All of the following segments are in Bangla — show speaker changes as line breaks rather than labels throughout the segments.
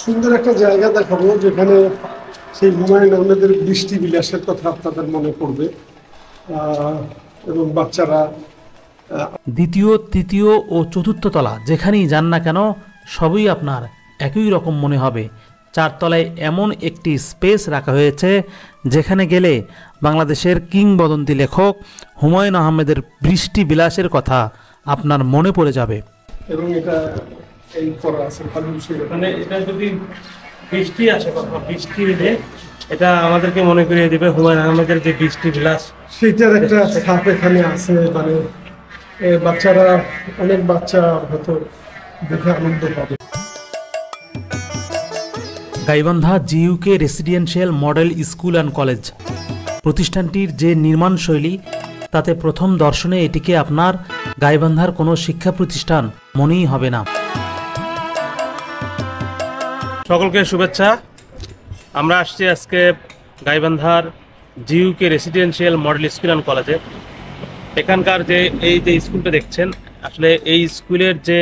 সুন্দর একটা জায়গা দেখাবো যেখানে সেই হুমায়ুন আহমেদের বৃষ্টি বিলাসের কথা আপনাদের মনে পড়বে এবং বাচ্চারা
দ্বিতীয়, তৃতীয় ও চতুর্থ তলা যেখানেই যান না কেন সবই আপনার একই রকম মনে হবে। 4 তলায় এমন একটি স্পেস রাখা হয়েছে যেখানে গেলে বাংলাদেশের কিংবদন্তি লেখক হুমায়ুন আহমেদের বৃষ্টি বিলাসের কথা আপনার মনে পড়ে যাবে।
এবং এটা এই করা আছে
মানে এটা যদি বৃষ্টি আসে কথা বৃষ্টি দিলে এটা আমাদেরকে মনে করিয়ে দিবে হুমায়ুন আহমেদের যে বৃষ্টি বিলাস,
সেইটার একটা ছাপ এখানে আছে। মানে বাচ্চারা, অনেক বাচ্চা হয়তো দেখে আনন্দ পাবে।
Gaibandha জিইউকে residential model school and college প্রতিষ্ঠানটির যে নির্মাণ শৈলী, তাতে প্রথম দর্শনে এটিকে আপনার গাইবান্ধার কোনো শিক্ষা প্রতিষ্ঠান মনেই হবে না।
সকলকে শুভেচ্ছা। আমরা আসছি আজকে গাইবান্ধার জিইউকে রেসিডেন্সিয়াল মডেল স্কুল অ্যান্ড কলেজে। এখানকার যে স্কুলটা দেখছেন, আসলে এই স্কুলের যে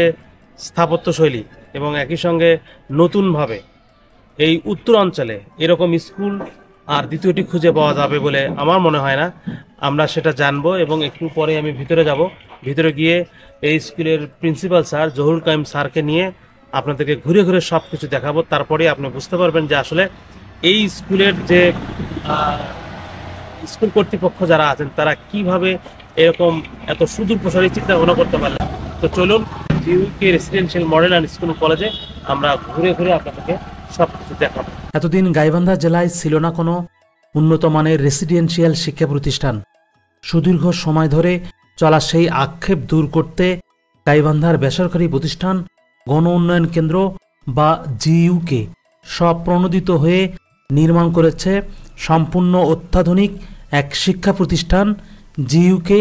স্থাপত্য শৈলী এবং একই সঙ্গে নতুনভাবে এই উত্তর অঞ্চলে এরকম স্কুল আর দ্বিতীয়টি খুঁজে পাওয়া যাবে বলে আমার মনে হয় না। আমরা সেটা জানবো এবং একটু পরে আমি ভিতরে যাব। ভিতরে গিয়ে এই স্কুলের প্রিন্সিপাল স্যার জহুরুল কাইম স্যারকে নিয়ে আপনাদেরকে ঘুরে ঘুরে সব কিছু দেখাবো। তারপরে আপনি বুঝতে পারবেন যে আসলে এই স্কুলের যে স্কুল কর্তৃপক্ষ যারা আছেন তারা কিভাবে এরকম এত সুদূর প্রসারী চিন্তা ভাবনা করতে পারলেন। তো চলুন জিইউকে রেসিডেন্সিয়াল মডেল অ্যান্ড স্কুল কলেজে আমরা ঘুরে ঘুরে আপনাদেরকে সব কিছু দেখাবো।
এতদিন গাইবান্ধা জেলায় ছিল না কোনো উন্নত মানের রেসিডেন্সিয়াল শিক্ষা প্রতিষ্ঠান। সুদীর্ঘ সময় ধরে চলা সেই আক্ষেপ দূর করতে গাইবান্ধার বেসরকারি প্রতিষ্ঠান গণ উন্নয়ন কেন্দ্র বা জিইউকে স্বপ্রণোদিত হয়ে নির্মাণ করেছে সম্পূর্ণ অত্যাধুনিক এক শিক্ষা প্রতিষ্ঠান জিইউকে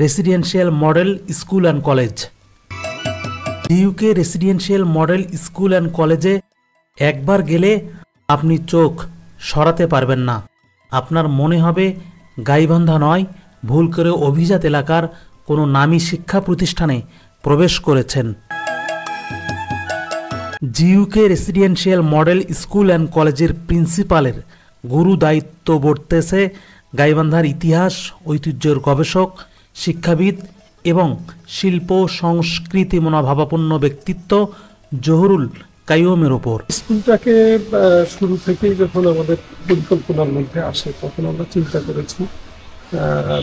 residential model school and college. জিইউকে residential model school and কলেজে একবার গেলে আপনি চোখ সরাতে পারবেন না। আপনার মনে হবে গাইবান্ধা নয়, ভুল করে অভিজাত এলাকার কোনো নামী শিক্ষা প্রতিষ্ঠানে প্রবেশ করেছেন। জিইউকে রেসিডেন্সিয়াল মডেল স্কুল অ্যান্ড কলেজের প্রিন্সিপালের গুরু দায়িত্ব বর্তেছে গাইবান্ধার ইতিহাস ঐতিহ্যের গবেষক, শিক্ষাবিদ এবং শিল্প সংস্কৃতি মনোভাবাপন্ন ব্যক্তিত্ব জহুরুল কাইয়ুমের ওপর।
স্কুলটাকে শুরু থেকেই যখন আমাদের পরিকল্পনার মধ্যে আসে তখন আমরা চিন্তা করেছি,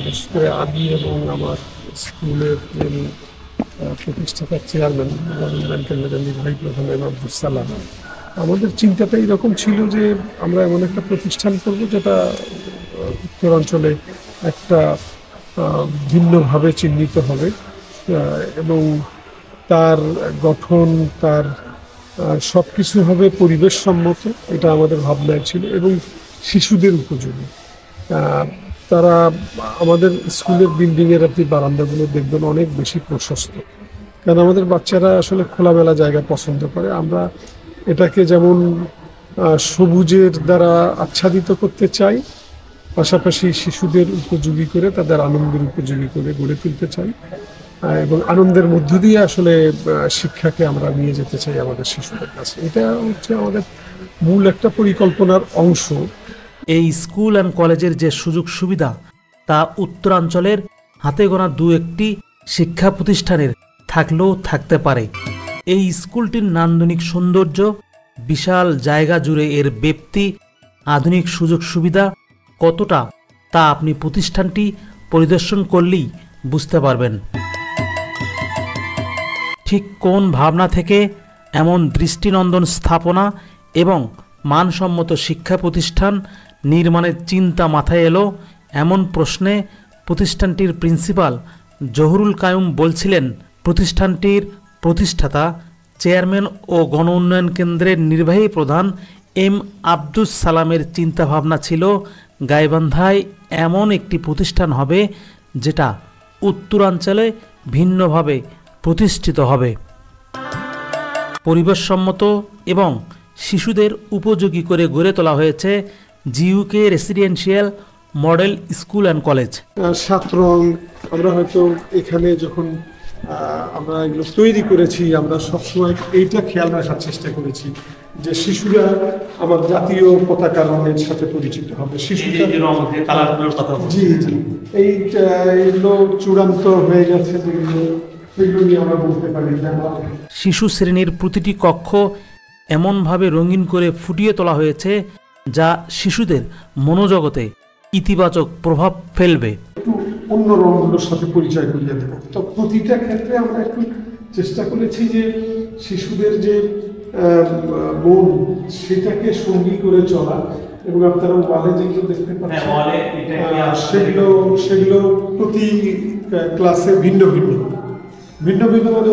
বিশেষ করে আমি এবং আমার স্কুলের প্রতিষ্ঠাতার চেয়ারম্যান উন্নয়ন কেন্দ্রের নির্বাহী প্রধান আব্দুল সালাম, আমাদের চিন্তাটা এরকম ছিল যে আমরা এমন একটা প্রতিষ্ঠান করব যেটা উত্তরাঞ্চলে একটা ভিন্নভাবে চিহ্নিত হবে এবং তার গঠন, তার সব কিছু হবে পরিবেশ সম্মত। এটা আমাদের ভাবনায় ছিল এবং শিশুদের উপযোগী। তারা আমাদের স্কুলের বিল্ডিংয়ের আপনি বারান্দাগুলো দেখবেন অনেক বেশি প্রশস্ত, কারণ আমাদের বাচ্চারা আসলে খোলামেলা জায়গা পছন্দ করে। আমরা এটাকে যেমন সবুজের দ্বারা আচ্ছাদিত করতে চাই, পাশাপাশি শিশুদের উপযোগী করে, তাদের আনন্দের উপযোগী করে গড়ে তুলতে চাই এবং আনন্দের মধ্য দিয়ে আসলে শিক্ষাকে আমরা নিয়ে যেতে চাই আমাদের শিশুদের কাছে। এটা হচ্ছে আমাদের মূল একটা পরিকল্পনার অংশ।
এই স্কুল অ্যান্ড কলেজের যে সুযোগ সুবিধা তা উত্তরাঞ্চলের হাতে গোনা 2-1টি শিক্ষা প্রতিষ্ঠানের থাকলেও থাকতে পারে। এই স্কুলটির নান্দনিক সৌন্দর্য, বিশাল জায়গা জুড়ে এর ব্যাপ্তি, আধুনিক সুযোগ সুবিধা কতটা তা আপনি প্রতিষ্ঠানটি পরিদর্শন করলেই বুঝতে পারবেন। ঠিক কোন ভাবনা থেকে এমন দৃষ্টিনন্দন স্থাপনা এবং মানসম্মত শিক্ষা প্রতিষ্ঠান নির্মাণের চিন্তা মাথায় এলো, এমন প্রশ্নে প্রতিষ্ঠানটির প্রিন্সিপাল জহুরুল কাইয়ুম বলছিলেন, প্রতিষ্ঠানটির প্রতিষ্ঠাতা চেয়ারম্যান ও গণ উন্নয়ন কেন্দ্রের নির্বাহী প্রধান এম আব্দুস সালামের চিন্তাভাবনা ছিল গাইবান্ধায় এমন একটি প্রতিষ্ঠান হবে যেটা উত্তরাঞ্চলে ভিন্নভাবে প্রতিষ্ঠিত হবে। পরিবেশসম্মত এবং শিশুদের উপযোগী করে গড়ে তোলা হয়েছে জিইউকে residential model school and college.
7 রং আমরা হয়তো এখানে যখন আমরা এগুলো তৈরি করেছি আমরা সবসময় এইটা খেয়াল রাখার চেষ্টা করেছি যে শিশুরা আমার জাতীয় পতাকা রঙের সাথে পরিচিত হবে। শিশুরা জি জি এইগুলো চূড়ান্ত হয়ে গেছে, সেগুলো নিয়ে আমরা বলতে পারি।
শিশু শ্রেণীর প্রতিটি কক্ষ এমনভাবে রঙিন করে ফুটিয়ে তোলা হয়েছে যা শিশুদের মনোজগতে ইতিবাচক প্রভাব ফেলবে।
একটু অন্য রঙগুলোর সাথে পরিচয় করিয়ে দেব। তো প্রতিটা ক্ষেত্রে আমরা একটু চেষ্টা করেছি যে শিশুদের যে মন সেটাকে সঙ্গী করে চলা, এবং আপনারা ওয়ালে যেগুলো দেখতে পাচ্ছেন সেগুলো প্রতি ক্লাসে ভিন্ন ভিন্ন মানে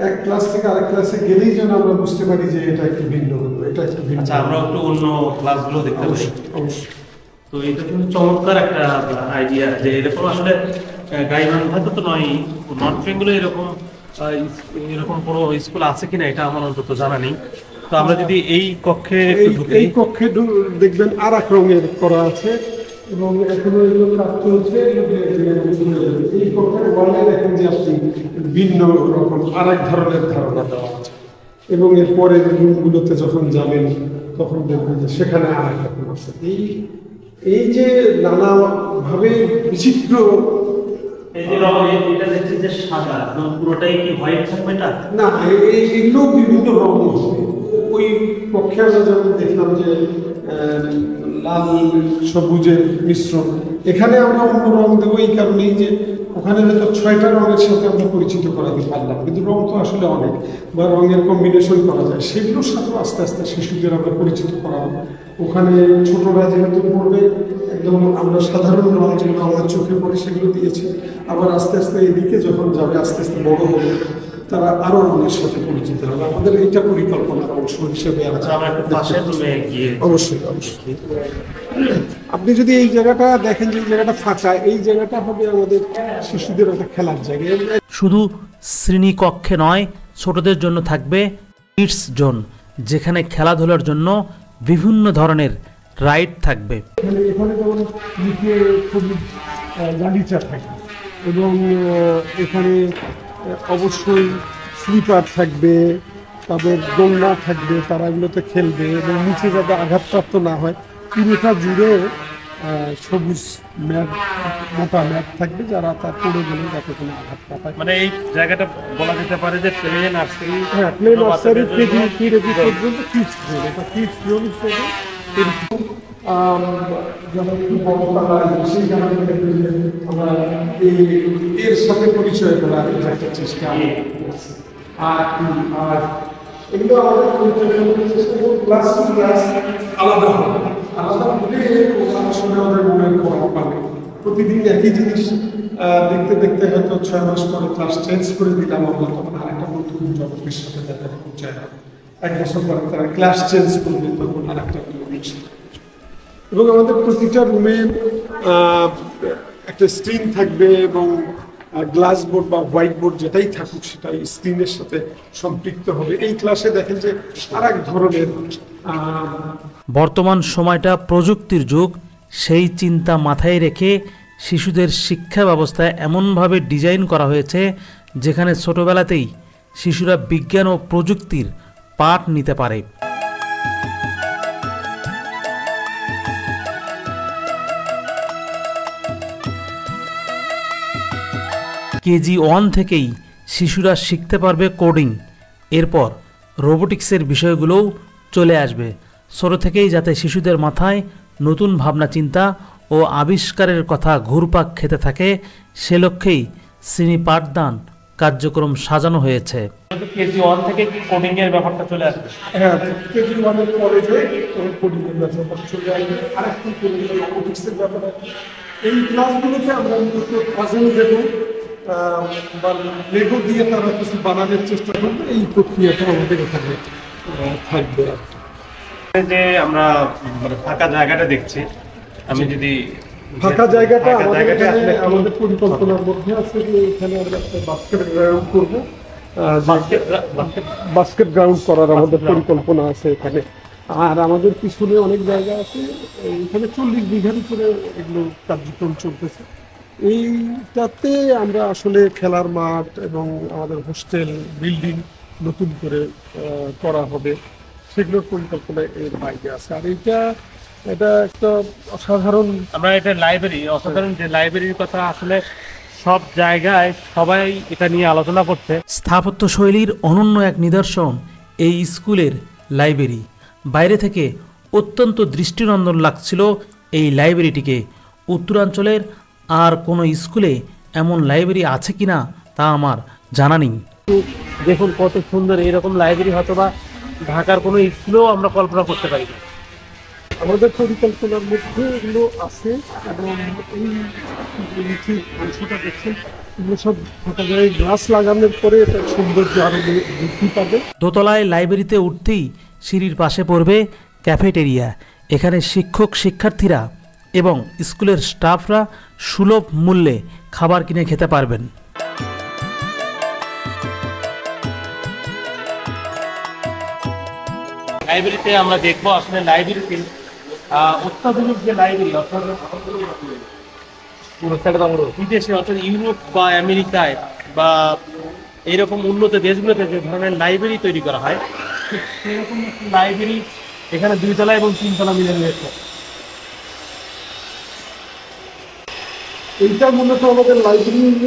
এক ক্লাস থেকে আরেক ক্লাসে গেলেই যেন আমরা বুঝতে পারি যে এটা একটু ভিন্ন হলো, এটা একটু ভিন্ন।
আচ্ছা, আমরা একটু অন্য ক্লাসগুলো দেখতে পারি।
অবশ্যই।
তো এটা কিন্তু চমৎকার একটা আইডিয়া যে এরকম আসলে গাইবান্ধা তো নয়, নর্থ বেঙ্গলে এরকম কোনো স্কুল আছে কিনা এটা আমার অন্তত জানা নেই। তো আমরা যদি এই কক্ষে
এই কক্ষে দেখবেন আর এক রঙের করা আছে, এবং এখনো এগুলো কাজ চলছে। এই কক্ষের ওয়ালে দেখেন যে আপনি ভিন্ন রকম আর এক ধরনের ধারণা দেওয়া আছে, এবং এর পরের রুমগুলোতে যখন যাবেন তখন দেখবেন যে সেখানে আর এক রকম আছে। এই যে নানাভাবে বিচিত্র,
এই যে রং, এটা দেখছি যে সাদা, পুরোটাই কি হোয়াইট থাকবে এটা?
না, এগুলো বিভিন্ন রং হবে। ওই পক্ষে আমরা যেমন দেখলাম যে লাল সবুজের মিশ্রণ, এখানে আমরা অন্য রং দেবো এই কারণেই যে ওখানে হয়তো 6টা রঙের সাথে আমরা পরিচিত করাতে পারলাম, কিন্তু রং তো আসলে অনেক, বা রঙের কম্বিনেশন করা যায়, সেগুলোর সাথেও আস্তে আস্তে শিশুদের আমরা পরিচিত করাবো। ওখানে ছোটরা যেহেতু পড়বে একদম আমরা সাধারণ রং যেগুলো আমাদের চোখে পড়ে সেগুলো দিয়েছি, আবার আস্তে আস্তে এদিকে যখন যাবে আস্তে আস্তে বড় হবে তারা আরো রঙের সাথে পরিচিত হবে। আমাদের এইটা পরিকল্পনার অংশ হিসেবে অবশ্যই। আপনি যদি এই জায়গাটা দেখেন যে এই জায়গাটা ফাঁকা, এই জায়গাটা হবে আমাদের শিশুদের একটা খেলার জায়গা।
শুধু শ্রেণীকক্ষে নয়, ছোটদের জন্য থাকবে কিডস জোন, যেখানে খেলাধুলার জন্য বিভিন্ন ধরনের রাইড থাকবে।
এখানে যেমন নিচে খুবই গালিচা থাকবে, এবং এখানে অবশ্যই স্লিপার থাকবে, তাদের দোলনা থাকবে, তারা এগুলোতে খেলবে, এবং নিচে যাতে আঘাতপ্রাপ্ত না হয় পুরোটা জুড়ে সবুজ ম্যাট, মোটা ম্যাট থাকবে, যারা তার পড়ে গেলে যাতে কোনো আঘাত না পায়।
মানে এই জায়গাটা বলা যেতে পারে যে প্লে নার্সারি,
প্লে নার্সারি পর্যন্ত কিডস জোন, এটা কিডস জোন হিসেবে যেমন আমরা এর সাথে পরিচয় করার একটা চেষ্টা করছি। আর এগুলো আমাদের পরিচয় করার চেষ্টা করব, ক্লাস টু ক্লাস আলাদা হবে, আলাদা হলে আসলে আমাদের মনের খবর পাবে। প্রতিদিন একই জিনিস দেখতে দেখতে হয়তো 6 মাস পরে ক্লাস চেঞ্জ করে দিলাম আমরা, তখন আরেকটা নতুন জগতের সাথে তাদের পরিচয় হবে। 1 বছর পরে তারা ক্লাস চেঞ্জ করবে, তখন আরেকটা এবং আমাদের প্রতিটা রুমে একটা স্ক্রিন থাকবে, এবং গ্লাস বোর্ড বা হোয়াইট বোর্ড যেটাই থাকুক সেটাই স্ক্রিনের সাথে সম্পৃক্ত হবে। এই ক্লাসে দেখেন যে আর এক ধরনের
বর্তমান সময়টা প্রযুক্তির যুগ, সেই চিন্তা মাথায় রেখে শিশুদের শিক্ষা ব্যবস্থা এমনভাবে ডিজাইন করা হয়েছে যেখানে ছোটবেলাতেই শিশুরা বিজ্ঞান ও প্রযুক্তির পাঠ নিতে পারে। কেজি 1 থেকেই শিশুরা শিখতে পারবে কোডিং, এরপর রোবোটিক্সের বিষয়গুলোও চলে আসবে। ছোট থেকেই যাতে শিশুদের মাথায় নতুন ভাবনা চিন্তা ও আবিষ্কারের কথা ঘুরপাক খেতে থাকে, সে লক্ষ্যেই শ্রেণী পাঠদান কার্যক্রম সাজানো হয়েছে।
কেজি 1 থেকে কোডিং এর ব্যাপারটা চলে আসবে।
হ্যাঁ, কেজি 1 এর পরে যে কোডিং এর ব্যাপারটা চলে আসবে, আরেকটু রোবোটিক্সের ব্যাপারে এই ক্লাসগুলোতে আমরা পাজল দেব বা লেগো দিয়ে তারা কিছু বানানোর চেষ্টা করবে। এই প্রক্রিয়াটা আমাদের এখানে থাকবে।
যে আমরা ফাঁকা জায়গাটা দেখছি, আমি যদি
ফাঁকা জায়গাটা আমাদের পরিকল্পনার মধ্যে আছে যে এখানে আমরা একটা বাস্কেট গ্রাউন্ড করবো, বাস্কেট গ্রাউন্ড করার আমাদের পরিকল্পনা আছে এখানে। আর আমাদের পিছনে অনেক জায়গা আছে, এখানে 40 বিঘার উপরে এগুলো কার্যক্রম চলতেছে। এইটাতে আমরা আসলে খেলার মাঠ এবং আমাদের হোস্টেল বিল্ডিং নতুন করে করা হবে, সেগুলোর পরিকল্পনা এর বাইরে আছে। আর এটা একটা অসাধারণ,
আমরা এটা লাইব্রেরি, অসাধারণ যে লাইব্রেরির কথা আসলে সব জায়গায় সবাই এটা নিয়ে আলোচনা করছে।
স্থাপত্য শৈলীর অনন্য এক নিদর্শন এই স্কুলের লাইব্রেরি। বাইরে থেকে অত্যন্ত দৃষ্টিনন্দন লাগছিল এই লাইব্রেরিটিকে। উত্তরাঞ্চলের আর কোনো স্কুলে এমন লাইব্রেরি আছে কিনা তা আমার জানা নেই।
দেখুন কত সুন্দর, এরকম লাইব্রেরি হয়তো বা ঢাকার কোনো স্কুলেও আমরা কল্পনা করতে পারি না।
আমাদের পরিকল্পনার মধ্যে এগুলো আছে এবং এই নিচের অংশটা দেখছেন, এগুলো সব ফাঁকা জায়গায় গ্লাস লাগানোর পরে এটা সৌন্দর্য আরো বৃদ্ধি পাবে।
দোতলায় লাইব্রেরিতে উঠতেই সিঁড়ির পাশে পড়বে ক্যাফেটেরিয়া। এখানে শিক্ষক শিক্ষার্থীরা এবং স্কুলের স্টাফরা সুলভ মূল্যে খাবার কিনে খেতে পারবেন।
লাইব্রেরিতে আমরা দেখবো আসলে লাইব্রেরিতে অত্যাধুনিক যে লাইব্রেরি, অর্থাৎ বিদেশে অর্থাৎ ইউরোপ বা আমেরিকায় বা এইরকম উন্নত দেশগুলোতে যে ধরনের লাইব্রেরি তৈরি করা হয়, ঠিক সেরকম একটা লাইব্রেরি এখানে 2 তলা এবং 3 তলা মিলে রয়েছে।
এইটা মূলত আমাদের লাইব্রেরির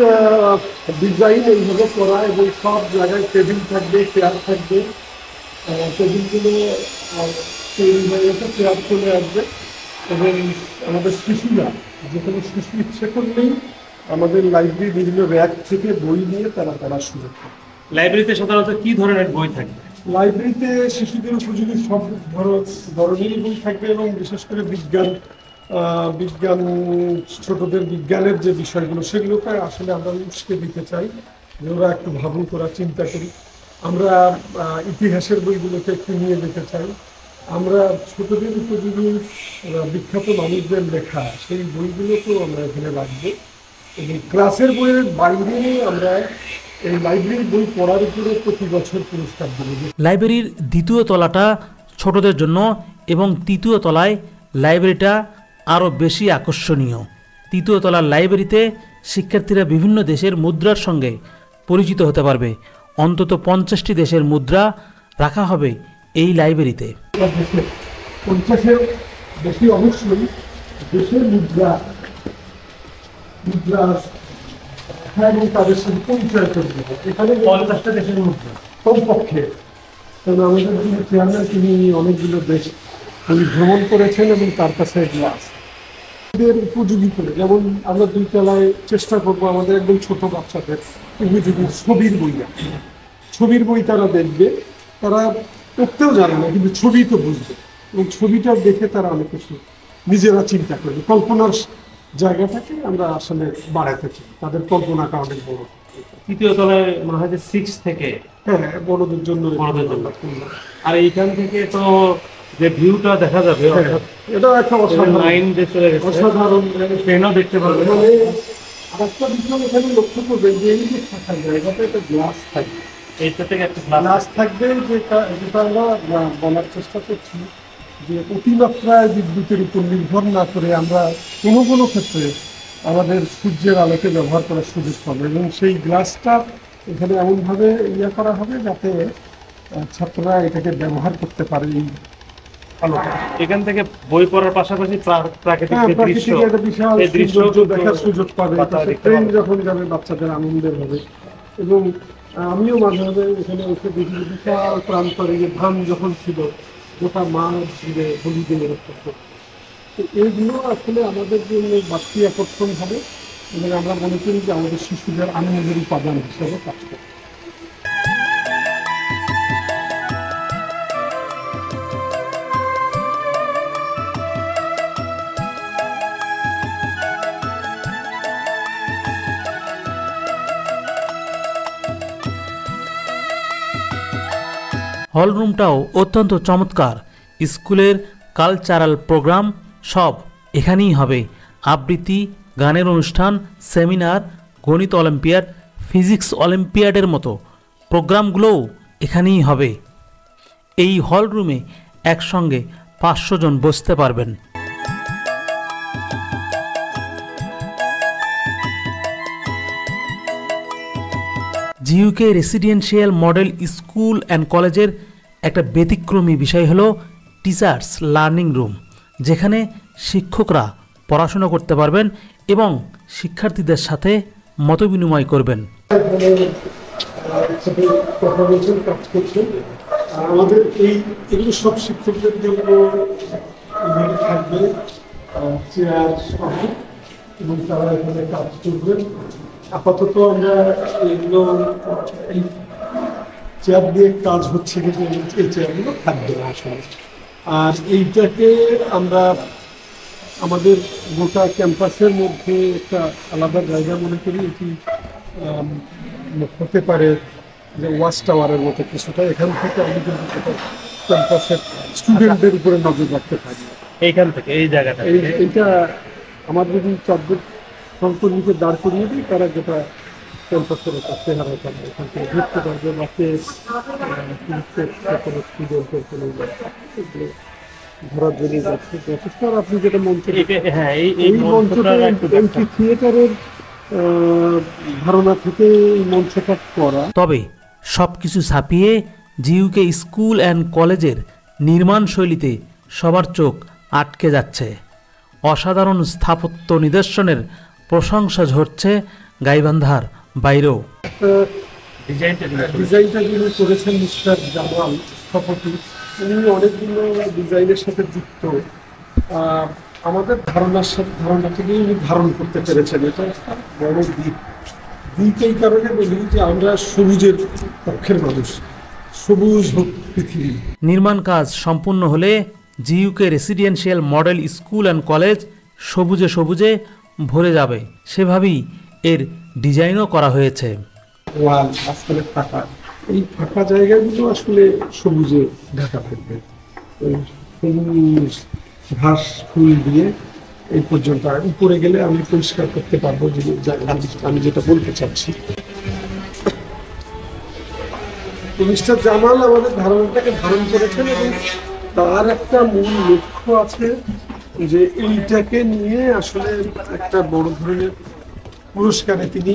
ডিজাইন এইভাবে করা, এবং সব জায়গায় টেবিল থাকবে, চেয়ার থাকবে। টেবিলগুলো তৈরি হয়ে গেছে, চেয়ার চলে আসবে, এবং আমাদের শিশুরা যে কোনো শিশু ইচ্ছে করলেই আমাদের লাইব্রেরি বিভিন্ন র্যাক থেকে বই নিয়ে তারা পড়ার সুযোগ পাবে।
লাইব্রেরিতে সাধারণত কি ধরনের বই থাকবে?
লাইব্রেরিতে শিশুদের উপযোগী সব ধরনেরই বই থাকবে, এবং বিশেষ করে বিজ্ঞান ছোটদের বিজ্ঞানের যে বিষয়গুলো সেগুলোকে আসলে আমরা উস্কে দিতে চাই, যে ওরা একটু ভাবুক, ওরা চিন্তা করি। আমরা ইতিহাসের বইগুলোকে একটু নিয়ে যেতে চাই। আমরা ছোটদের উপযোগী বিখ্যাত মানুষদের লেখা সেই বইগুলোকেও আমরা এখানে রাখবো, এবং ক্লাসের বইয়ের বাইরে আমরা এই লাইব্রেরি বই পড়ার উপরে প্রতি বছর পুরস্কার দেব।
লাইব্রেরির দ্বিতীয় তলাটা ছোটদের জন্য এবং তৃতীয় তলায় লাইব্রেরিটা আরও বেশি আকর্ষণীয়। তৃতীয় তলার লাইব্রেরিতে শিক্ষার্থীরা বিভিন্ন দেশের মুদ্রার সঙ্গে পরিচিত হতে পারবে। অন্তত 50টি দেশের মুদ্রা রাখা হবে এই লাইব্রেরিতে।
50-এর বেশি অবশ্যই দেশের মুদ্রা এবং তাদের সাথে পরিচয় করে দেবো। এখানে
50টা দেশের মুদ্রা
কমপক্ষে, কারণ আমাদের যিনি চেয়ারম্যান তিনি অনেকগুলো দেশ পরিভ্রমণ করেছেন এবং তার কাছে এগুলো আছে। এদের উপযোগী করে, যেমন আমরা 2 তলায় চেষ্টা করবো আমাদের একদম ছোট বাচ্চাদের উপযোগী ছবির বই আছে। ছবির বই তারা দেখবে, তারা পড়তেও জানে না কিন্তু ছবি তো বুঝবে, এবং ছবিটা দেখে তারা অনেক কিছু নিজেরা চিন্তা করবে। কল্পনার জায়গাটাকে আমরা আসলে বাড়াতে চাই, তাদের কল্পনাটা অনেক বড়।
তৃতীয় তলায় মনে হয় যে 6 থেকে,
হ্যাঁ, বড়দের জন্য।
আর এইখান থেকে তো যে ভিউটা দেখা যাবে,
এটা একটা
অসাধারণ ট্রেনও দেখতে পারবে।
মানে আরেকটা বিষয় এখানে লক্ষ্য করবেন যে এই যে থাকা জায়গাটা একটা গ্লাস থাকবে,
এইটা থেকে একটা
গ্লাস থাকবে, যেটা আমরা বলার চেষ্টা করছি যে অতিমাত্রায় বিদ্যুতের উপর নির্ভর না করে আমরা কোনো কোনো ক্ষেত্রে আমাদের সূর্যের আলোকে ব্যবহার করার সুযোগ পাবো, এবং সেই গ্লাসটা এখানে এমনভাবে করা হবে যাতে ছাত্ররা এটাকে ব্যবহার করতে পারে। এই আলোটা
এখান থেকে বই পড়ার পাশাপাশি প্রাকৃতিক
একটা বিশাল সৌন্দর্য দেখার সুযোগ পাবে। ট্রেন যখন যাবে বাচ্চাদের আনন্দের হবে, এবং আমিও মাঝে মাঝে এখানে এসে দেখি বিশাল প্রান্তরে যে ধান যখন ছিল গোটা মাঠ জুড়ে হলিডে করতো। তো এইগুলো আসলে আমাদের জন্য বাড়তি আকর্ষণ হবে, এবং আমরা মনে করি যে আমাদের শিশুদের আনন্দের উপাদান হিসেবে কাজ করে।
হলরুমটাও অত্যন্ত চমৎকার। স্কুলের কালচারাল প্রোগ্রাম সব এখানেই হবে। আবৃত্তি, গানের অনুষ্ঠান, সেমিনার, গণিত অলিম্পিয়াড, ফিজিক্স অলিম্পিয়াডের মতো প্রোগ্রামগুলোও এখানেই হবে। এই হলরুমে একসঙ্গে 500 জন বসতে পারবেন। জিইউকে রেসিডেন্সিয়াল মডেল স্কুল অ্যান্ড কলেজের একটা ব্যতিক্রমী বিষয় হলো টিচার্স লার্নিং রুম, যেখানে শিক্ষকরা পড়াশোনা করতে পারবেন এবং শিক্ষার্থীদের সাথে মতবিনিময় করবেন।
কথা বলছেন, কাজ করছেন। আমাদের এগুলো সব শিক্ষকদের জন্য থাকবে চেয়ার সহ, এবং তারা এখানে কাজ করবেন। আপাতত আমরা এগুলো এই চেয়ার দিয়ে কাজ হচ্ছে, কিন্তু এই চেয়ারগুলো থাকবে না আসলে। আর এইটাকে আমরা আমাদের গোটা ক্যাম্পাসের মধ্যে একটা আলাদা জায়গা মনে করি। এটি হতে পারে যে ওয়াচ টাওয়ারের মতো কিছুটা। এখান থেকে আমি কিন্তু ক্যাম্পাসের স্টুডেন্টদের উপরে নজর রাখতে পারি।
এইখান থেকে এই জায়গাটা
এইটা আমার যদি 14 সহকর্মীকে দাঁড় করিয়ে দিই, তারা যেটা ক্যাম্পাসের একটা চেহারা পাবে, এখান থেকে ঘুরতে পারবে, বাসে কোনো স্টুডেন্টের কোনো এগুলো ধরার জন্য যথেষ্ট। আর আপনি যেটা মঞ্চে,
হ্যাঁ,
এই মঞ্চটা এমপি থিয়েটারের ধারণা থেকে এই মঞ্চটা করা।
তবে সব কিছু ছাপিয়ে জিইউকে স্কুল অ্যান্ড কলেজের নির্মাণ শৈলীতে সবার চোখ আটকে যাচ্ছে। অসাধারণ স্থাপত্য নিদর্শনের প্রশংসা ঝরছে গাইবান্ধার বাইরেও।
ডিজাইনটা যিনি করেছেন মিস্টার জামাল স্থপতি, উনি অনেকগুলো ডিজাইনের সাথে যুক্ত। আমাদের ধারণা থেকেই উনি ধারণ করতে পেরেছেন। এটা একটা বড় দিক এই কারণে বলি যে আমরা সবুজের পক্ষের মানুষ, সবুজ হোক পৃথিবী।
নির্মাণ কাজ সম্পূর্ণ হলে জিইউকে residential model school and college সবুজে সবুজে ভরে যাবে, সেভাবেই এর ডিজাইনও করা হয়েছে।
ওয়াল আসলে ফাঁকা, এই ফাঁকা জায়গাগুলো আসলে সবুজে ঢাকা থাকবে। সবুজ ঘাস ফুল দিয়ে এই পর্যন্ত। উপরে গেলে আমি পরিষ্কার করতে পারবো যে আমি যেটা বলতে চাচ্ছি। মিস্টার জামাল আমাদের ধারণাটাকে ধারণ করেছেন, এবং তার একটা মূল লক্ষ্য আছে যে এইটাকে নিয়ে আসলে একটা বড় ধরনের তিনি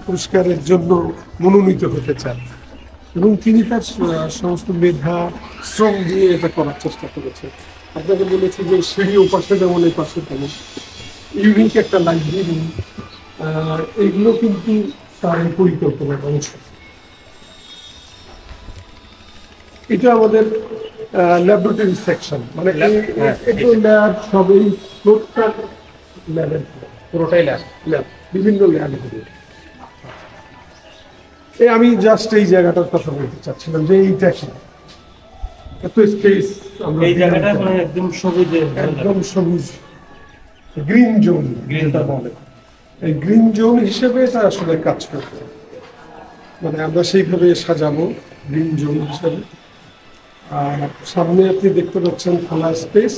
পুরস্কারের জন্য মনোনীত হতে চান, এবং তিনি তার সমস্ত মেধা শ্রম দিয়ে এটা করার চেষ্টা করেছেন। আপনাকে বলেছি যে সিঁড়ি ওপাশে যেমন এই পাশে তেমন ইউনিক একটা লাইব্রেরি, এইগুলো কিন্তু তার এই পরিকল্পনার অংশ। এটা আমাদের ল্যাবরেটরি সেকশন, মানে ল্যাব সবই
পুরোটাই ল্যাব,
বিভিন্ন ল্যাবগুলো। আমি জাস্ট এই জায়গাটার কথা বলতে চাচ্ছিলাম যে এইটা কি এত স্পেস,
এই জায়গাটা মানে একদম
সবুজ গ্রিন জোন, গ্রিনটা বলে। এই গ্রিন জোন হিসেবে এটা আসলে কাজ করবে, মানে আমরা সেইভাবে সাজাবো গ্রিন জোন হিসেবে। আর সামনে আপনি দেখতে পাচ্ছেন খোলা স্পেস,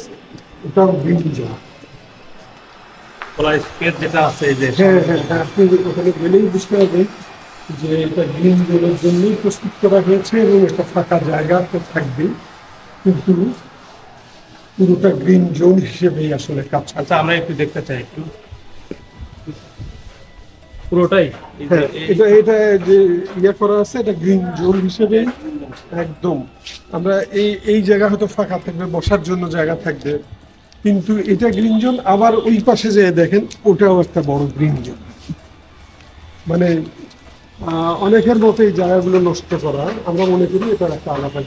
ওটাও গ্রিন জোন।
খোলা স্পেস যেটা আছে,
হ্যাঁ, আপনি ওখানে গেলেই বুঝতে পারবেন যে এটা গ্রিন জোনের জন্যই প্রস্তুত করা হয়েছে, এবং একটা ফাঁকা জায়গা তো থাকবেই, কিন্তু পুরোটা গ্রিন জোন হিসেবেই আসলে কাজ।
আচ্ছা, আমরা একটু দেখতে চাই একটু পুরোটাই।
এটা যে ইয়ে করা আছে, এটা গ্রিন জোন হিসেবে একদম। আমরা এই জায়গা হয়তো ফাঁকা থাকবে, বসার জন্য জায়গা থাকবে, কিন্তু এটা গ্রিন জোন। আবার ওই পাশে যে দেখেন, ওটাও একটা বড় গ্রিন জোন। মানে অনেকের মতো এই জায়গাগুলো নষ্ট করা, আমরা মনে করি এটা একটা আলাদা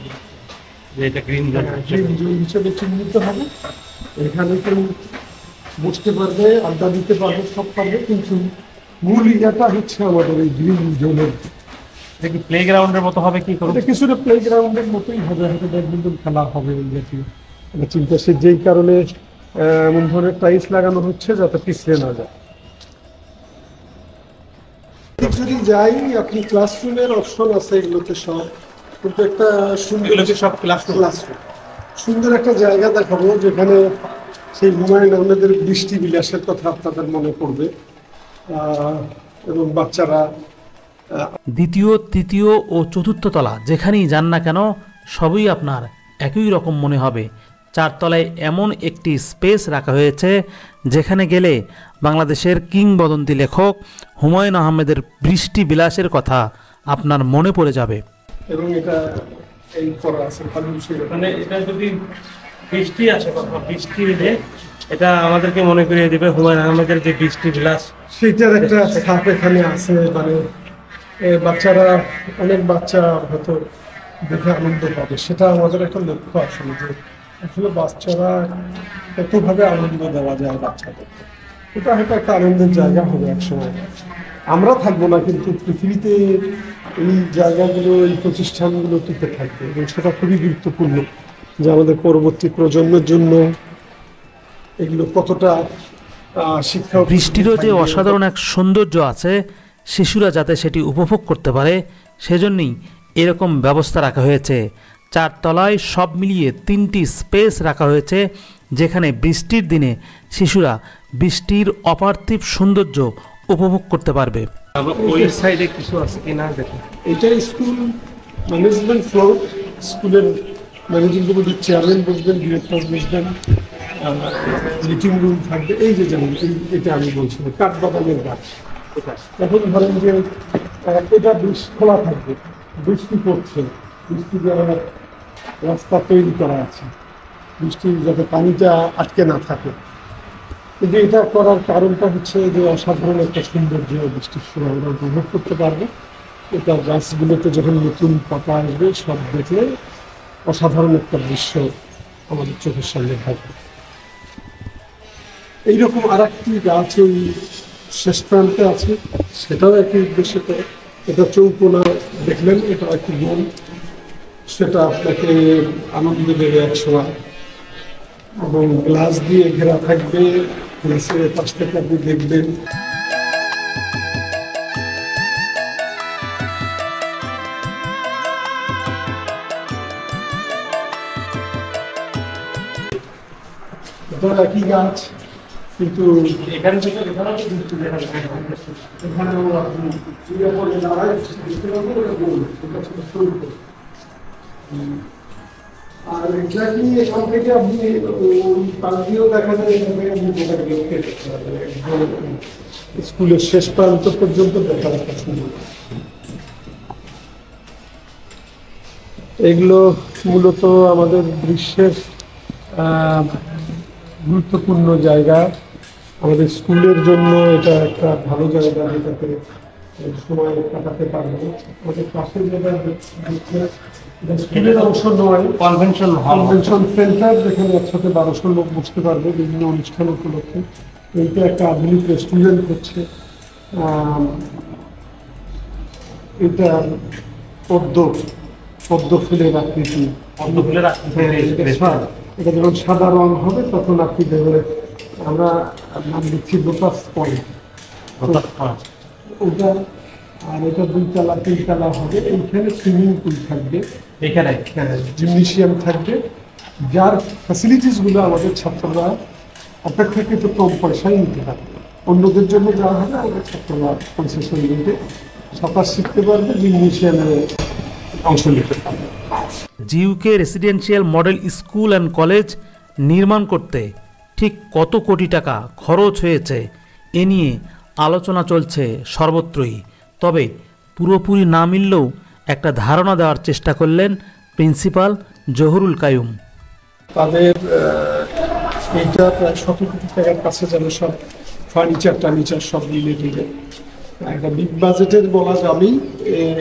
গ্রিন
জোন হিসেবে চিহ্নিত হবে। এখানে কেউ বসতে পারবে, আড্ডা দিতে পারবে, সব পারবে, কিন্তু মূল ইয়েটা হচ্ছে আমাদের এই গ্রিন জোনের।
প্লে গ্রাউন্ডের মতো হবে, কি করবে
কিছুটা প্লে গ্রাউন্ডের মতোই হবে, হয়তো ব্যাডমিন্টন খেলা হবে এই জাতীয় চিন্তা। সে যেই কারণে এমন ধরনের টাইলস লাগানো হচ্ছে যাতে পিছলে না যায়। যদি যাই, আপনি ক্লাসরুমের অপশন আছে এগুলোতে সব, কিন্তু একটা সুন্দর
সব ক্লাসরুম
সুন্দর একটা জায়গা দেখাবো যেখানে সেই হুমায়ুন আহমেদের বৃষ্টি বিলাসের কথা আপনাদের মনে পড়বে, এবং বাচ্চারা
দ্বিতীয়, তৃতীয় ও চতুর্থ তলা যেখানেই যান না কেন, সবই আপনার একই রকম মনে হবে। 4 তলায় এমন একটি স্পেস রাখা হয়েছে যেখানে গেলে বাংলাদেশের কিংবদন্তি লেখক হুমায়ুন আহমেদের বৃষ্টি বিলাসের কথা আপনার মনে পড়ে যাবে।
এবং এটা এই করা আছে ভালো সেটা।
মানে এটা যদি বৃষ্টি আসে, কখনো বৃষ্টি এলে এটা আমাদেরকে মনে করিয়ে দিবে হুমায়ুন আহমেদের যে বৃষ্টি বিলাস।
সেইটার একটা ছাপ এখানে আছে, মানে বাচ্চারা, অনেক বাচ্চা হয়তো দেখে আনন্দ পাবে, সেটা আমাদের একটা লক্ষ্য আসলে, যে আসলে বাচ্চারা কতভাবে আনন্দ দেওয়া যায় বাচ্চাদেরকে। এটা হয়তো একটা আনন্দের জায়গা হবে একসময়। আমরা থাকবো না, কিন্তু পৃথিবীতে এই জায়গাগুলো, এই প্রতিষ্ঠানগুলো টিকে থাকবে, এবং সেটা খুবই গুরুত্বপূর্ণ যে আমাদের পরবর্তী প্রজন্মের জন্য এগুলো কতটা শিক্ষা।
বৃষ্টিরও যে অসাধারণ এক সৌন্দর্য আছে, শিশুরা যাতে সেটি উপভোগ করতে পারে সেজন্যই এরকম ব্যবস্থা রাখা হয়েছে। 4 তলায় সব মিলিয়ে 3টি স্পেস রাখা হয়েছে, যেখানে বৃষ্টির দিনে শিশুরা বৃষ্টির অপার্থিব সৌন্দর্য উপভোগ করতে পারবে।
আমরা ওই সাইডে কিছু আছে কিনা দেখুন।
এটা স্কুল ম্যানেজমেন্ট ফ্লোর, স্কুলের ম্যানেজিং কমিটির চেয়ারম্যান বসবেন, ডিরেক্টর বসবেন, মিটিং রুম থাকবে। এই যে যেমন এটা আমি বলছিলাম কাঠবাদামের গাছ, এখন ধরেন যে এটা খোলা থাকবে, বৃষ্টি পড়ছে, বৃষ্টি যেমন রাস্তা তৈরি করা আছে, বৃষ্টি যাতে পানিটা আটকে না থাকে। কিন্তু এটা করার কারণটা হচ্ছে যে অসাধারণ একটা সৌন্দর্য বৃষ্টির সময় আমরা উপভোগ করতে পারবো। এটা গাছগুলোতে যখন নতুন পাতা আসবে, সব দেখলে অসাধারণ একটা দৃশ্য আমাদের চোখের সামনে থাকবে। এইরকম আর একটি গাছ ওই শেষ প্রান্তে আছে, সেটাও একই উদ্দেশ্যে করে। এটা চৌকোনা দেখলেন, এটা একটি গোল, সেটা আপনাকে আনন্দ দেবে এক সময়, এবং গ্লাস দিয়ে ঘেরা থাকবে, গ্লাসের পাশ থেকে আপনি দেখবেন। এটা একই গাছ, কিন্তু
এখানে থেকে এখানেও তো বৃষ্টি দেখা যায়।
এখানেও আপনি চুড়ে পড়ে দাঁড়ায় দেখতে পাবেন, এটা গোল, এটা ছোট সরু গোল। আর এক্স্যাক্টলি এখান থেকে আপনি পাশ দিয়েও দেখা যায়, এখান থেকে আপনি গোটা গেটকে দেখতে পাবেন, একদম স্কুলের শেষ প্রান্ত পর্যন্ত দেখার একটা সুযোগ। এগুলো মূলত আমাদের দৃশ্যের গুরুত্বপূর্ণ জায়গা। আমাদের স্কুলের জন্য এটা একটা ভালো জায়গা, যেটাতে সময় কাটাতে পারবো। আমাদের পাশে যেটা স্কুলের অংশ নয়,
কনভেনশন হল,
কনভেনশন সেন্টার, যেখানে একসাথে 1200 লোক বসতে পারবে বিভিন্ন অনুষ্ঠান উপলক্ষে। এইটা একটা আধুনিক রেস্টুরেন্ট হচ্ছে। এটা পদ্ম ফুলের আকৃতি, এটা যখন সাদা রং হবে তখন আপনি দেখবেন, আমরা নাম দিচ্ছি লোটাস পয়েন্ট ওটা। আর এটা 2 তলা 3 তলা হবে। এইখানে সুইমিং পুল থাকবে,
এখানে
জিমনেশিয়াম থাকবে, যার ফ্যাসিলিটিসগুলো আমাদের ছাত্ররা অপেক্ষাকৃত কম পয়সায় নিতে পারবে। অন্যদের জন্য যাওয়া হবে, আমাদের ছাত্ররা কনসেশন নিতে সাঁতার শিখতে পারবে, জিমনেশিয়ামে অংশ নিতে পারবে।
জিইউকে residential model school and college নির্মাণ করতে ঠিক কত কোটি টাকা খরচ হয়েছে এ নিয়ে আলোচনা চলছে সর্বত্রই। তবে পুরোপুরি না মিললেও একটা ধারণা দেওয়ার চেষ্টা করলেন প্রিন্সিপাল জহুরুল কাইয়ুম।
তাদের এইটা প্রায় 100 কোটি টাকার কাছে যেন সব ফার্নিচার সব মিলে দিলে একটা বিগ বাজেটের বলা যাবেই,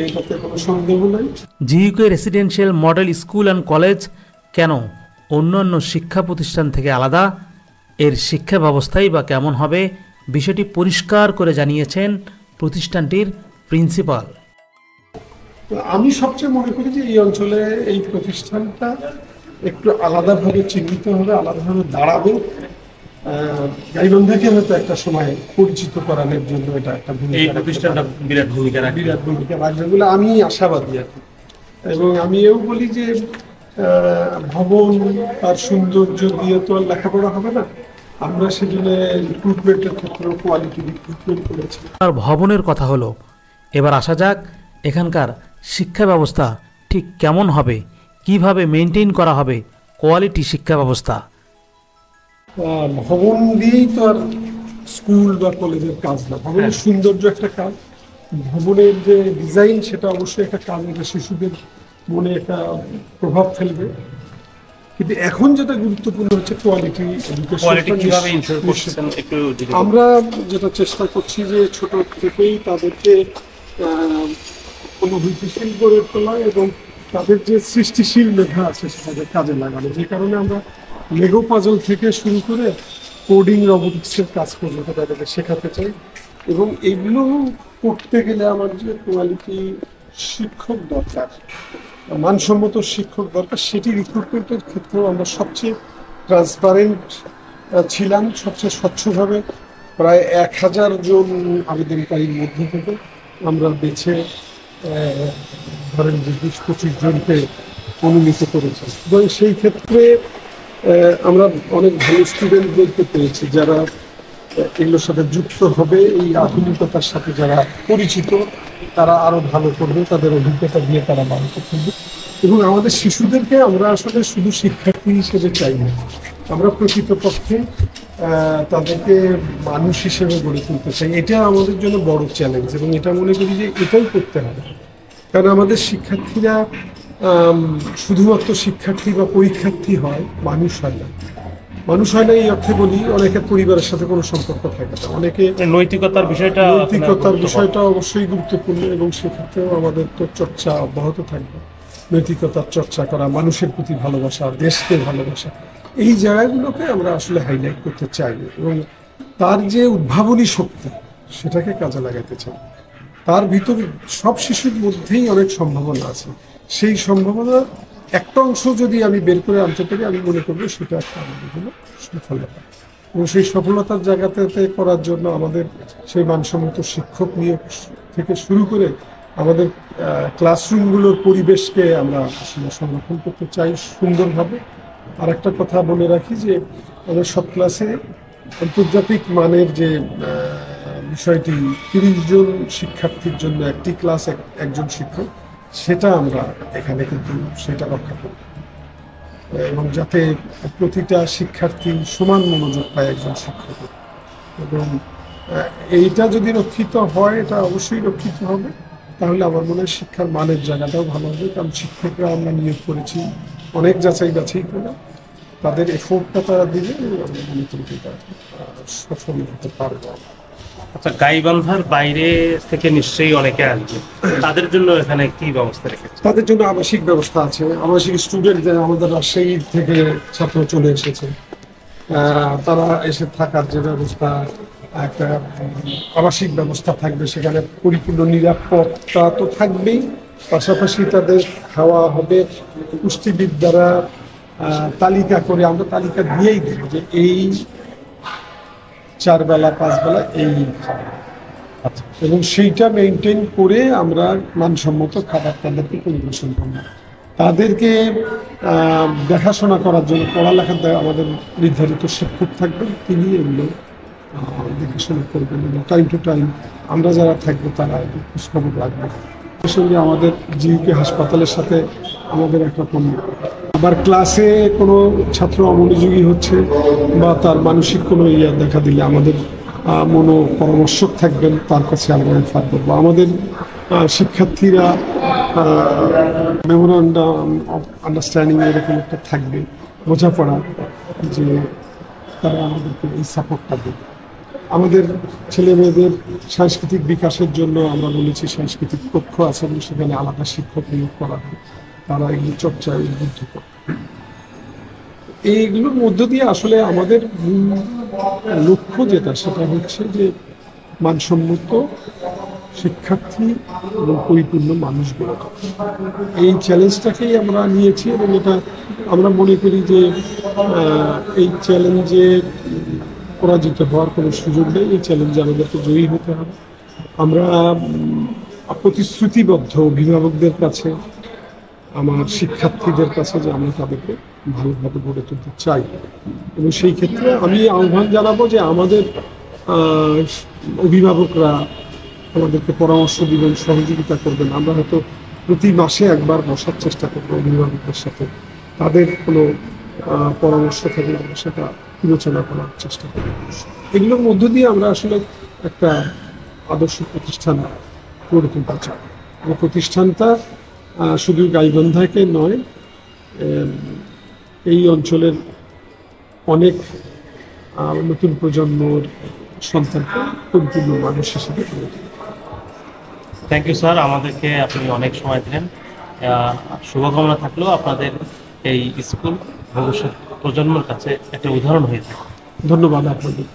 এটাতে কোনো সন্দেহ নাই।
জিইউকে residential model school and college কেন অন্যান্য শিক্ষা প্রতিষ্ঠান থেকে আলাদা, এর শিক্ষা ব্যবস্থাই বা কেমন হবে, বিষয়টি পরিষ্কার করে জানিয়েছেন প্রতিষ্ঠানটির প্রিন্সিপাল।
আমি সবচেয়ে মনে করি যে এই অঞ্চলে এই প্রতিষ্ঠানটা একটু আলাদাভাবে চিহ্নিত হবে, আলাদাভাবে দাঁড়াবে। গাইবান্ধাকে হয়তো একটা সময় পরিচিত করানোর জন্য এটা একটা
এই প্রতিষ্ঠানটা বিরাট ভূমিকা
রাখবে বলে আমি আশাবাদী আর কি। এবং আমি এও বলি যে ভবন আর সৌন্দর্য দিয়ে তো আর লেখাপড়া হবে না, আমরা সেজন্য রিক্রুটমেন্টের ক্ষেত্রে কোয়ালিটি রিক্রুটমেন্ট করেছি।
আর ভবনের কথা হলো, এবার আসা যাক এখানকার শিক্ষা ব্যবস্থা ঠিক কেমন হবে, কিভাবে মেনটেন করা হবে কোয়ালিটি শিক্ষা ব্যবস্থা।
ভবন দিয়েই তো আর স্কুল বা কলেজের কাজ না, ভবনের সৌন্দর্য একটা কাজ, ভবনের যে ডিজাইন সেটা অবশ্যই একটা কাজ। এটা শিশুদের মনে একটা প্রভাব ফেলবে। কিন্তু এখন যেটা গুরুত্বপূর্ণ হচ্ছে কোয়ালিটি
কোয়ালিটি কিভাবে ইনশিওর
এডুকেশন।
করছেন একটু যদি বলেন।
আমরা যেটা চেষ্টা করছি যে ছোট থেকেই তাদেরকে অনুভূতিশীল গড়ে তোলা এবং তাদের যে সৃষ্টিশীল মেধা আছে সেটাকে কাজে লাগানো। যে কারণে আমরা লেগো পাজল থেকে শুরু করে কোডিং রোবোটিক্সের কাজ পর্যন্ত তাদেরকে শেখাতে চাই। এবং এগুলো করতে গেলে আমার যে কোয়ালিটি শিক্ষক দরকার, মানসম্মত শিক্ষক দরকার, সেটি রিক্রুটমেন্টের ক্ষেত্রেও আমরা সবচেয়ে ট্রান্সপারেন্ট ছিলাম। সবচেয়ে স্বচ্ছভাবে প্রায় 1000 জন আবেদনকারীর মধ্যে থেকে আমরা বেছে ধরেন যে 20-25 জনকে মনোনীত করেছি। এবং সেই ক্ষেত্রে আমরা অনেক ভালো স্টুডেন্ট দেখতে পেয়েছি যারা এগুলোর সাথে যুক্ত হবে, এই আধুনিকতার সাথে যারা পরিচিত তারা আরো ভালো করবে, তাদের অভিজ্ঞতা দিয়ে তারা বাড়িতে ফেলবে। এবং আমাদের শিশুদেরকে আমরা আসলে শুধু শিক্ষার্থী হিসেবে চাই না, আমরা প্রকৃতপক্ষে তাদেরকে মানুষ হিসেবে গড়ে তুলতে চাই। এটা আমাদের জন্য বড় চ্যালেঞ্জ এবং এটা মনে করি যে এটাই করতে হবে। কারণ আমাদের শিক্ষার্থীরা শুধুমাত্র শিক্ষার্থী বা পরীক্ষার্থী হয়, মানুষ হয় না। মানুষ হয় না এই অর্থে বলি, অনেকের পরিবারের সাথে কোনো সম্পর্ক থাকে না, অনেকে
নৈতিকতার
বিষয়টা অবশ্যই গুরুত্বপূর্ণ এবং সেক্ষেত্রেও আমাদের তো চর্চা অব্যাহত থাকবে। নৈতিকতার চর্চা করা, মানুষের প্রতি ভালোবাসা, দেশকে ভালোবাসা, এই জায়গাগুলোকে আমরা আসলে হাইলাইট করতে চাই এবং তার যে উদ্ভাবনী শক্তি সেটাকে কাজে লাগাতে চাই। তার ভিতরে সব শিশুর মধ্যেই অনেক সম্ভাবনা আছে, সেই সম্ভাবনার একটা অংশ যদি আমি বের করে আনতে পারি আমি মনে করবো সেটা একটা আমাদের জন্য সফলতা। এবং সেই সফলতার জায়গাতে করার জন্য আমাদের সেই মানসম্মত শিক্ষক নিয়োগ থেকে শুরু করে আমাদের ক্লাসরুমগুলোর পরিবেশকে আমরা আসলে সংরক্ষণ করতে চাই সুন্দরভাবে। আর একটা কথা বলে রাখি যে আমরা সব ক্লাসে আন্তর্জাতিক মানের যে বিষয়টি 30 জন শিক্ষার্থীর জন্য একটি ক্লাস একজন শিক্ষক, সেটা আমরা এখানে কিন্তু সেটা রক্ষা করি এবং যাতে প্রতিটা শিক্ষার্থী সমান মনোযোগ পায় একজন শিক্ষকের। এবং এইটা যদি রক্ষিত হয়, এটা অবশ্যই রক্ষিত হবে, তাহলে আমার মনে হয় শিক্ষার মানের জায়গাটাও ভালো হবে। কারণ শিক্ষকরা আমরা নিয়োগ করেছি অনেক যাচাই বাছাই করে, তাদের এফোর্টটা তারা দিলে আমরা মনে করি এটা সফল হতে পারবো।
আচ্ছা, গাইবান্ধার বাইরে থেকে নিশ্চয়ই অনেকে আসবে, তাদের জন্য এখানে কি ব্যবস্থা রেখেছে?
তাদের জন্য আবাসিক ব্যবস্থা আছে। আবাসিক স্টুডেন্ট আমাদের রাজশাহী থেকে ছাত্র চলে এসেছে, তারা এসে থাকার যে ব্যবস্থা, একটা আবাসিক ব্যবস্থা থাকবে, সেখানে পরিপূর্ণ নিরাপত্তা তো থাকবেই, পাশাপাশি তাদের খাওয়া হবে পুষ্টিবিদ দ্বারা তালিকা করে, আমরা তালিকা দিয়েই দেব যে এই 4 বেলা 5 বেলা এই খাবার। আচ্ছা, এবং সেইটা মেনটেন করে আমরা মানসম্মত খাবার তাদেরকে পরিবেশন করব। তাদেরকে দেখাশোনা করার জন্য পড়ালেখার আমাদের নির্ধারিত শিক্ষক থাকবেন, তিনি এগুলো দেখাশোনা করবেন এবং টাইম টু টাইম আমরা যারা থাকবো তারা খোঁজখবর রাখবো। এর সঙ্গে আমাদের জিইউকে হাসপাতালের সাথে আমাদের একরকম, আবার ক্লাসে কোনো ছাত্র অমনোযোগী হচ্ছে বা তার মানসিক কোনো দেখা দিলে আমাদের পরামর্শক থাকবেন, তার কাছে আমরা রেফার করবো। আমাদের শিক্ষার্থীরা মেমোরান্ডাম অফ আন্ডারস্ট্যান্ডিং এরকম একটা থাকবে, বোঝাপড়া, যে তারা আমাদেরকে এই সাপোর্টটা দেবে। আমাদের ছেলে মেয়েদের সাংস্কৃতিক বিকাশের জন্য আমরা বলেছি সাংস্কৃতিক কক্ষ আছে এবং সেখানে আলাদা শিক্ষক নিয়োগ করা হয়, তারা এগুলো চর্চায় উদ্বুদ্ধ করে। এইগুলোর মধ্য দিয়ে আসলে আমাদের লক্ষ্য যেটা, সেটা হচ্ছে যে মানসম্মত শিক্ষার্থী এবং পরিপূর্ণ মানুষ গড়ে তোলা। এই চ্যালেঞ্জটাকেই আমরা নিয়েছি এবং এটা আমরা মনে করি যে এই চ্যালেঞ্জে পরাজিত হওয়ার কোনো সুযোগ নেই। এই চ্যালেঞ্জে আমাদেরকে জয়ী হতে হবে। আমরা প্রতিশ্রুতিবদ্ধ অভিভাবকদের কাছে, আমার শিক্ষার্থীদের কাছে, যে আমরা তাদেরকে ভালোভাবে গড়ে তুলতে চাই। এবং সেই ক্ষেত্রে আমি আহ্বান জানাবো যে আমাদের অভিভাবকরা আমাদেরকে পরামর্শ দিবেন, সহযোগিতা করবেন। আমরা হয়তো প্রতি মাসে একবার বসার চেষ্টা করবো অভিভাবকদের সাথে, তাদের কোনো পরামর্শ থাকলে আমরা সেটা বিবেচনা করার চেষ্টা করব। এগুলোর মধ্য দিয়ে আমরা আসলে একটা আদর্শ প্রতিষ্ঠান গড়ে তুলতে চাই। এই প্রতিষ্ঠানটা শুধু গাইবান্ধাকে নয়, এই অঞ্চলের অনেক নতুন প্রজন্মর সন্তানকে পরিপূর্ণ মানুষ হিসেবে গড়ে তোলে।
থ্যাংক ইউ স্যার, আমাদেরকে আপনি অনেক সময় দিলেন। শুভকামনা থাকলেও আপনাদের এই স্কুল ভবিষ্যৎ প্রজন্মের কাছে একটা উদাহরণ হয়ে থাকে।
ধন্যবাদ আপনাদের।